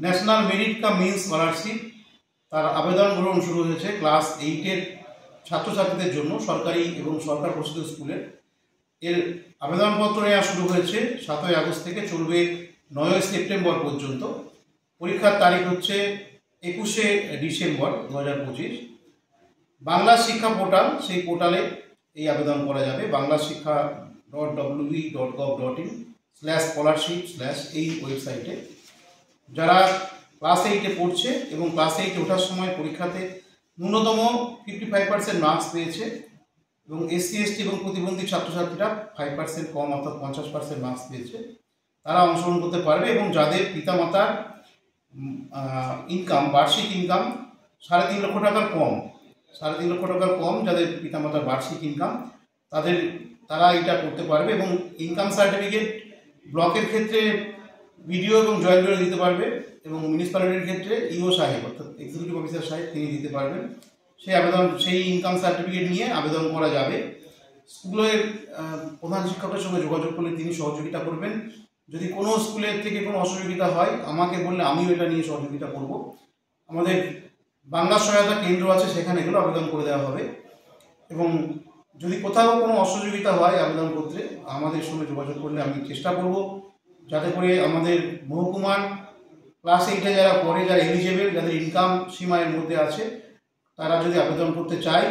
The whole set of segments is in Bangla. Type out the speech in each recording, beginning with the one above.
National merit cum main scholarship তার আবেদন গ্রহণ শুরু হয়েছে ক্লাস 8-এর ছাত্রছাত্রীদের জন্য সরকারি এবং সরকার পোষিত স্কুলের। এর আবেদনপত্র নেওয়া শুরু হয়েছে 7ই আগস্ট থেকে, চলবে 9ই সেপ্টেম্বর পর্যন্ত। পরীক্ষার তারিখ হচ্ছে 21শে ডিসেম্বর 2025। বাংলা শিক্ষা পোর্টাল, সেই পোর্টালে এই আবেদন করা যাবে। banglasikha.wb.gov.in/scholarship/ এই ওয়েবসাইটে। যারা ক্লাস 8-এ পড়ছে এবং ক্লাস 8-এ ওঠার সময় পরীক্ষাতে ন্যূনতম 55% মার্কস পেয়েছে এবং SC ST এবং প্রতিবন্ধী ছাত্রছাত্রীরা 5% কম অর্থাৎ 50% মার্কস পেয়েছে, তারা অংশগ্রহণ করতে পারবে। এবং যাদের পিতামাতার ইনকাম, বার্ষিক ইনকাম 3.5 লক্ষ টাকার কম, 3.5 লক্ষ টাকার কম যাদের পিতামাতার বার্ষিক ইনকাম, তারা এটা করতে পারবে। এবং ইনকাম সার্টিফিকেট ব্লকের ক্ষেত্রে বিডিও এবং জয়েন্ট বিডিও দিতে পারবে এবং মিউনিসিপ্যালিটির ক্ষেত্রে ইও সাহেব অর্থাৎ এক্সিকিউটিভ অফিসার সাহেব তিনি দিতে পারবেন। সেই ইনকাম সার্টিফিকেট নিয়ে আবেদন করা যাবে। স্কুলের প্রধান শিক্ষকের সঙ্গে যোগাযোগ করলে তিনি সহযোগিতা করবেন। যদি কোনো স্কুলের থেকে কোনো অসহযোগিতা হয় আমাকে বললে আমিও এটা নিয়ে সহযোগিতা করব। আমাদের বাংলা সহায়তা কেন্দ্র আছে, সেখানে এগুলো আবেদন করে দেওয়া হবে। এবং যদি কোথাও কোনো অসহযোগিতা হয় আবেদন করতে, আমাদের সঙ্গে যোগাযোগ করলে আমি চেষ্টা করব যাতে করে আমাদের মহকুমার ক্লাস 8-এ যারা পড়ে, যারা এলিজেবল, যাদের ইনকাম সীমার মধ্যে আছে, তারা যদি আবেদন করতে চায়,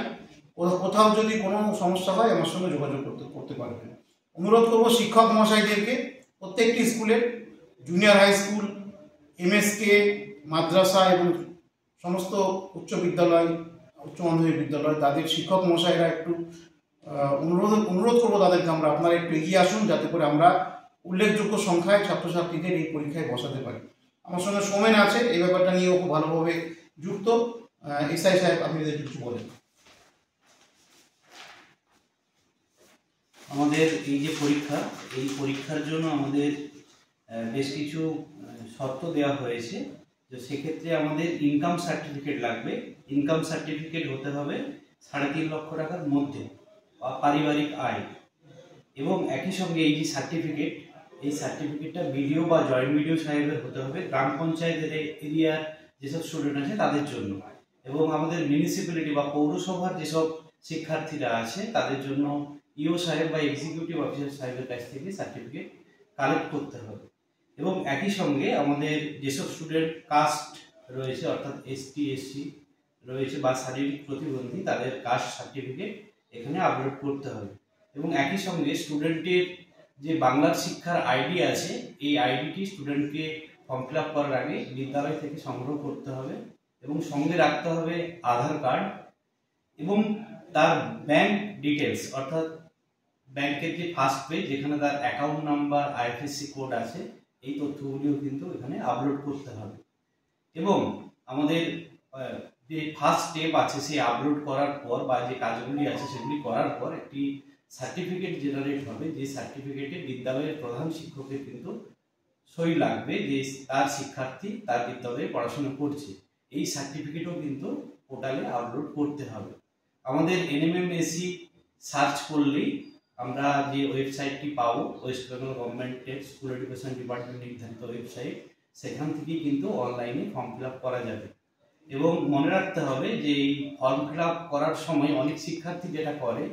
কোথাও যদি কোনো সমস্যা হয় আমার সঙ্গে যোগাযোগ করতে পারবেন। অনুরোধ করব শিক্ষক মহাশয়দেরকে, প্রত্যেকটি স্কুলের, জুনিয়র হাই স্কুল, MSK, মাদ্রাসা এবং সমস্ত উচ্চ বিদ্যালয়, উচ্চ মাধ্যমিক বিদ্যালয়, তাদের শিক্ষক মহাশয়রা একটু অনুরোধ করবো তাদেরকে আপনারা একটু এগিয়ে আসুন, যাতে করে আমরা উল্লেখযোগ্য সংখ্যায় ছাত্রছাত্রীদের এই পরীক্ষায় বসাতে পারি। আমার সঙ্গে সোমেন আছে, এই ব্যাপারটা নিয়েও খুব ভালোভাবে যুক্ত। SI সাহেব, আপনি যদি কিছু বলেন। আমাদের এই যে পরীক্ষা, এই পরীক্ষার জন্য আমাদের বেশ কিছু শর্ত দেওয়া হয়েছে। তো সেক্ষেত্রে আমাদের ইনকাম সার্টিফিকেট লাগবে। ইনকাম সার্টিফিকেট হতে হবে 3.5 লক্ষ টাকার মধ্যে বা পারিবারিক আয়। এবং একই সঙ্গে এই যে সার্টিফিকেট, এই সার্টিফিকেটটা বিডিও বা জয়েন্ট বিডিও সাহেবের হতে হবে, গ্রাম পঞ্চায়েতের এরিয়ার যেসব স্টুডেন্ট আছে তাদের জন্য। এবং আমাদের মিউনিসিপ্যালিটি বা পৌরসভার যেসব শিক্ষার্থীরা আছে তাদের জন্য ইও সাহেব বা এক্সিকিউটিভ অফিসার সাহেবের কাছ থেকে সার্টিফিকেট কালেক্ট করতে হবে। এবং একই সঙ্গে আমাদের যেসব স্টুডেন্ট কাস্ট রয়েছে অর্থাৎ ST SC রয়েছে বা শারীরিক প্রতিবন্ধী, তাদের কাস্ট সার্টিফিকেট এখানে আপলোড করতে হবে। এবং একই সঙ্গে স্টুডেন্টের যে বাংলার শিক্ষার আইডি আছে, এই আইডিটি স্টুডেন্টকে ফর্ম ফিল আপ করার আগে বিদ্যালয় থেকে সংগ্রহ করতে হবে এবং সঙ্গে রাখতে হবে আধার কার্ড এবং তার ব্যাংক ডিটেলস অর্থাৎ ব্যাংকের যে ফার্স্ট পেজ যেখানে তার অ্যাকাউন্ট নাম্বার, IFSC কোড আছে, এই তথ্যগুলিও কিন্তু এখানে আপলোড করতে হবে। এবং আমাদের যে ফার্স্ট স্টেপ আছে সেই আপলোড করার পর বা যে কাজগুলি আছে সেগুলি করার পর একটি সার্টিফিকেট জেনারেট হবে, যে সার্টিফিকেটে বিদ্যালয়ের প্রধান শিক্ষকের কিন্তু সই লাগবে যে তার শিক্ষার্থী তার বিদ্যালয়ে পড়াশোনা করছে। এই সার্টিফিকেটও কিন্তু পোর্টালে আপলোড করতে হবে। আমাদের NMMSC সার্চ করলেই আমরা যে ওয়েবসাইটটি পাবো, ওয়েস্ট বেঙ্গল গভর্নমেন্টের স্কুল এডুকেশন ডিপার্টমেন্ট নির্ধারিত ওয়েবসাইট, সেখান থেকেই কিন্তু অনলাইনে ফর্ম ফিল আপ করা যাবে। এবং মনে রাখতে হবে যে এই ফর্ম ফিল আপ করার সময় অনেক শিক্ষার্থী যেটা করে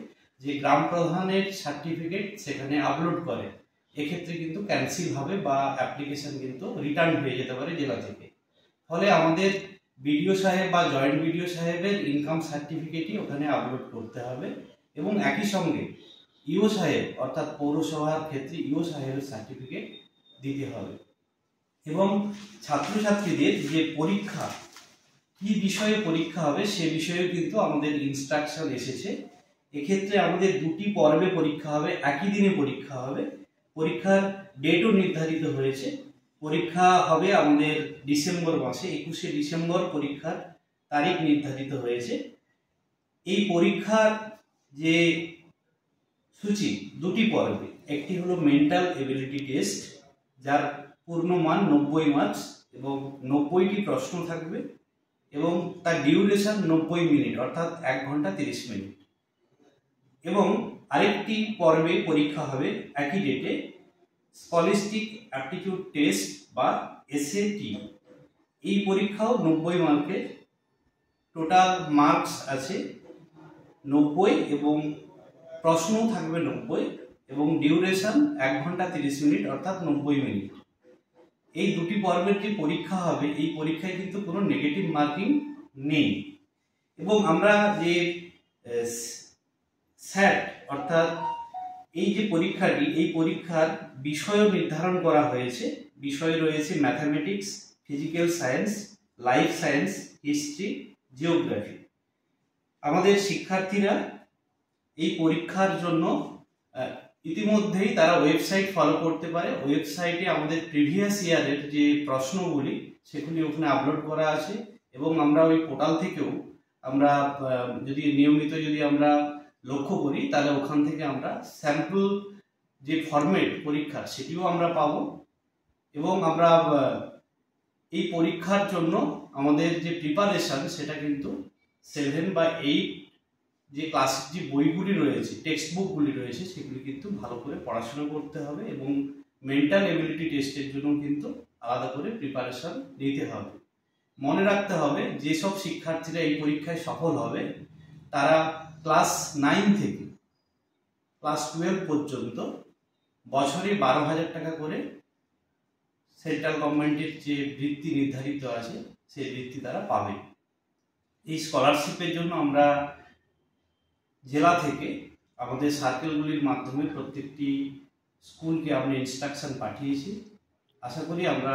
যে গ্রাম প্রধানের সার্টিফিকেট সেখানে আপলোড করে, এক্ষেত্রে কিন্তু ক্যান্সেল হবে বা অ্যাপ্লিকেশন কিন্তু রিটার্ন হয়ে যেতে পারে জেলা থেকে। ফলে আমাদের বিডিও সাহেব বা জয়েন্ট বিডিও সাহেবের ইনকাম সার্টিফিকেটই ওখানে আপলোড করতে হবে। এবং একই সঙ্গে ইও সাহেব অর্থাৎ পৌরসভার ক্ষেত্রে ইও সাহেবের সার্টিফিকেট দিতে হবে। এবং ছাত্রছাত্রীদের যে পরীক্ষা, কি বিষয়ে পরীক্ষা হবে সে বিষয়ে কিন্তু আমাদের ইনস্ট্রাকশন এসেছে। এক্ষেত্রে আমাদের 2টি পর্বে পরীক্ষা হবে, একই দিনে পরীক্ষা হবে। পরীক্ষার ডেটও নির্ধারিত হয়েছে। পরীক্ষা হবে আমাদের ডিসেম্বর মাসে, 21শে ডিসেম্বর পরীক্ষার তারিখ নির্ধারিত হয়েছে। এই পরীক্ষার যে সূচি 2টি পর্বে, একটি হলো মেন্টাল এবিলিটি টেস্ট, যার পূর্ণ মান 90 মার্কস এবং 90টি প্রশ্ন থাকবে এবং তার ডিউরেশন 90 মিনিট অর্থাৎ 1 ঘন্টা 30 মিনিট। এবং আরেকটি পর্বে পরীক্ষা হবে একই ডেটে স্কলাস্টিক অ্যাপটিটিউড টেস্ট বা SAT, এই পরীক্ষাও 90 মার্কের, টোটাল মার্কস আছে 90 এবং প্রশ্নও থাকবে 90 এবং ডিউরেশন 1 ঘন্টা 30 মিনিট অর্থাৎ 90 মিনিট। এই দুটি পর্বের যে পরীক্ষা হবে এই পরীক্ষায় কিন্তু কোনো নেগেটিভ মার্কিং নেই। এবং আমরা যে স্যাট অর্থাৎ এই যে পরীক্ষাটি, এই পরীক্ষার বিষয়ও নির্ধারণ করা হয়েছে। বিষয় রয়েছে mathematics, physical science, life science, history, geography. আমাদের শিক্ষার্থীরা এই পরীক্ষার জন্য ইতিমধ্যেই তারা ওয়েবসাইট ফলো করতে পারে। ওয়েবসাইটে আমাদের প্রিভিয়াস ইয়ারের যে প্রশ্নগুলি সেগুলি ওখানে আপলোড করা আছে এবং আমরা ওই পোর্টাল থেকেও আমরা যদি নিয়মিত আমরা লক্ষ্য করি তাহলে ওখান থেকে আমরা স্যাম্পল যে ফরম্যাট পরীক্ষার সেটিও আমরা পাবো। এবং আমরা এই পরীক্ষার জন্য আমাদের যে প্রিপারেশন সেটা কিন্তু 7 বা 8 যে ক্লাসিক যে বইগুলি রয়েছে, টেক্সট বুকগুলি রয়েছে সেগুলি কিন্তু ভালো করে পড়াশোনা করতে হবে এবং মেন্টাল এবিলিটি টেস্টের জন্য কিন্তু আলাদা করে প্রিপারেশন নিতে হবে। মনে রাখতে হবে যেসব শিক্ষার্থীরা এই পরীক্ষায় সফল হবে তারা ক্লাস 9 থেকে ক্লাস 12 পর্যন্ত বছরে 12,000 টাকা করে সেন্ট্রাল গভর্নমেন্টের যে বৃত্তি নির্ধারিত আছে সেই বৃত্তি তারা পাবে। এই স্কলারশিপের জন্য আমরা জেলা থেকে আমাদের সার্কেলগুলির মাধ্যমে প্রত্যেকটি স্কুলকে আমরা ইনস্ট্রাকশন পাঠিয়েছি। আশা করি আমরা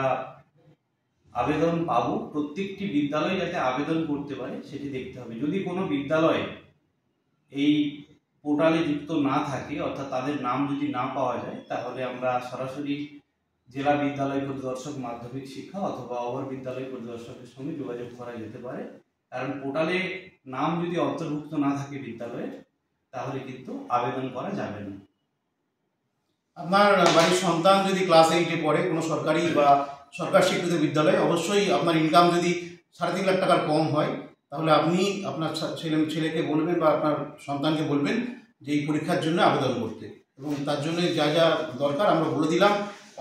আবেদন পাবো। প্রত্যেকটি বিদ্যালয় যাতে আবেদন করতে পারে সেটি দেখতে হবে। যদি কোনো বিদ্যালয়ে এই পোর্টালে যুক্ত না থাকে অর্থাৎ তাদের নাম যদি না পাওয়া যায় তাহলে আমরা সরাসরি জেলা বিদ্যালয় পরিদর্শক মাধ্যমিক শিক্ষা অথবা অবর বিদ্যালয় পরিদর্শকের সঙ্গে যোগাযোগ করা যেতে পারে। কারণ পোর্টালে নাম যদি অন্তর্ভুক্ত না থাকে বিদ্যালয়ে তাহলে কিন্তু আবেদন করা যাবে না। আপনার বাড়ির সন্তান যদি ক্লাস 8-এ পড়ে কোনো সরকারি বা সরকার স্বীকৃত বিদ্যালয়ে, অবশ্যই আপনার ইনকাম যদি 3.5 লাখ টাকার কম হয় তাহলে আপনি আপনার ছেলেকে বলবেন বা আপনার সন্তানকে বলবেন যে এই পরীক্ষার জন্য আবেদন করতে, এবং তার জন্য যা যা দরকার আমরা বলে দিলাম।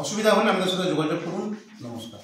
অসুবিধা হলে আমাদের সাথে যোগাযোগ করুন। নমস্কার।